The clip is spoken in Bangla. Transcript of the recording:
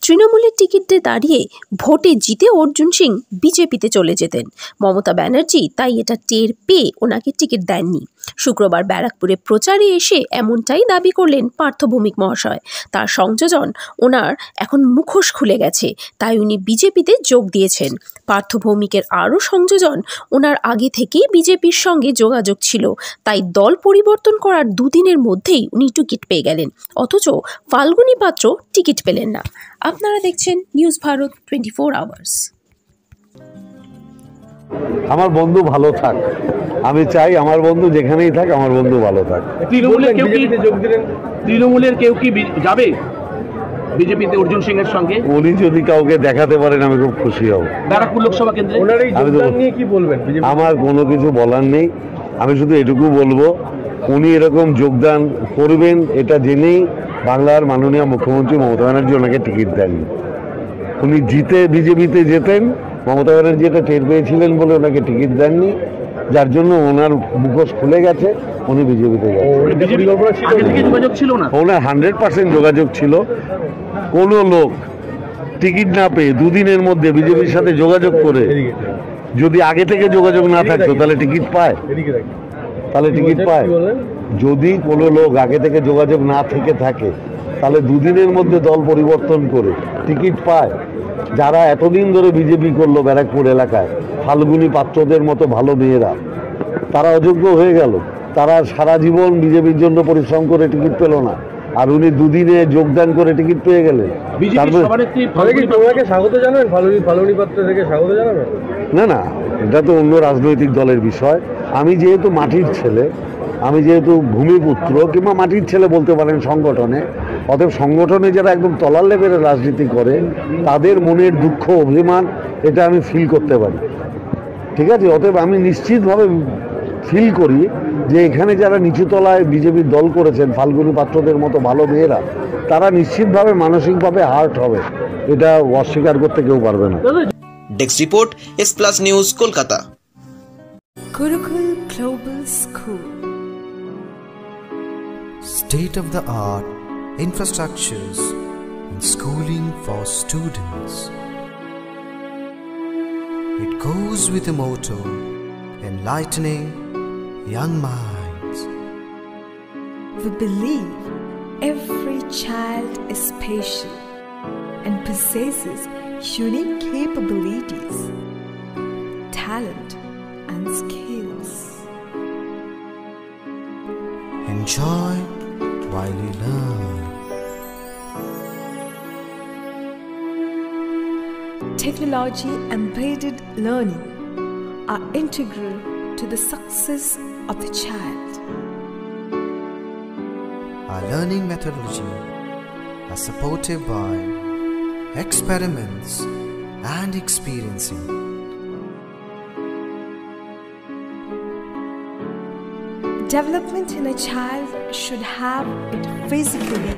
তৃণমূলের টিকিটে দাঁড়িয়ে ভোটে জিতে অর্জুন সিং বিজেপিতে চলে যেতেন। মমতা ব্যানার্জি তাই এটা টের পেয়ে ওনাকে টিকিট দেননি। শুক্রবার ব্যারাকপুরে প্রচারে এসে এমনটাই দাবি করলেন পার্থ ভৌমিক মহাশয়। তার সংযোজন ওনার এখন মুখোশ খুলে গেছে, তাই উনি বিজেপিতে যোগ দিয়েছেন। পার্থ ভৌমিকের আরও সংযোজন, ওনার আগে থেকেই বিজেপির সঙ্গে যোগাযোগ ছিল, তাই দল পরিবর্তন করার দুদিনের মধ্যেই উনি টিকিট পেয়ে গেলেন। অথচ ফাল্গুনী পাত্র টিকিট পেলেন না। আপনারা দেখছেন নিউজ ভারত 24 আওয়ার্স। আমার বন্ধু ভালো থাক, আমি চাই আমার বন্ধু যেখানেই থাক আমার বন্ধু ভালো থাক। তৃণমূলের কেউ কি যাবে বিজেপিতে অর্জুন সিং এর সঙ্গে? উনি যদি কাউকে দেখাতে পারেন আমি খুব খুশি হব। ব্যারাকপুর লোকসভা কেন্দ্রে কি বলবেন? আমার কোনো কিছু বলার নেই, আমি শুধু এটুকু বলবো উনি এরকম যোগদান করবেন এটা জেনেই বাংলার মাননীয় মুখ্যমন্ত্রী মমতা ব্যানার্জি ওনাকে টিকিট দেননি। উনি জিতে বিজেপিতে যেতেন, মমতা ব্যানার্জি এটা টের পেয়েছিলেন বলে ওনাকে টিকিট দেননি, যার জন্য ওনার মুখোশ খুলে গেছে, উনি বিজেপিতে ছিল না। ওনার 100% যোগাযোগ ছিল। কোনো লোক টিকিট না পেয়ে দুদিনের মধ্যে বিজেপির সাথে যোগাযোগ করে, যদি আগে থেকে যোগাযোগ না থাকতো তাহলে টিকিট পায়? যদি কোনো লোক আগে থেকে যোগাযোগ না থেকে থাকে তাহলে দুদিনের মধ্যে দল পরিবর্তন করে টিকিট পায়? যারা এতদিন ধরে বিজেপি করলো ব্যারাকপুর এলাকায়, ফাল্গুনী পাত্রদের মতো ভালো মেয়েরা, তারা অযোগ্য হয়ে গেল। তারা সারা জীবন বিজেপির জন্য পরিশ্রম করে টিকিট পেল না, আর উনি দুদিনে যোগদান করে টিকিট পেয়ে গেলেন। স্বাগত জানাবেন ফাল্গুনী পাত্র থেকে? স্বাগত জানাবেন? না, এটা তো অন্য রাজনৈতিক দলের বিষয়। আমি যেহেতু মাটির ছেলে, আমি যেহেতু ভূমিপুত্র কিংবা মাটির ছেলে বলতে পারেন সংগঠনে, অতএব সংগঠনে যারা একদম তলার লেভেলের রাজনীতি করে তাদের মনের দুঃখ অভিমান এটা আমি ফিল করতে পারি, ঠিক আছে? অতএব আমি নিশ্চিতভাবে ফিল করি যে এখানে যারা নিচুতলায় বিজেপির দল করেছেন ফাল্গুনী পাত্রদের মতো ভালো মেয়েরা, তারা নিশ্চিতভাবে মানসিকভাবে হার্ট হবে, এটা অস্বীকার করতে কেউ পারবে না। Desk report, S+ news, Kolkata. Gurukul Global School. State-of-the-art infrastructures and schooling for students. It goes with the motto, enlightening young minds. We believe every child is special and possesses unique capabilities, talent and skills. Enjoy while you learn. Technology embedded learning are integral to the success of the child. Our learning methodology are supported by experiments and experiencing. Development in a child should have it physically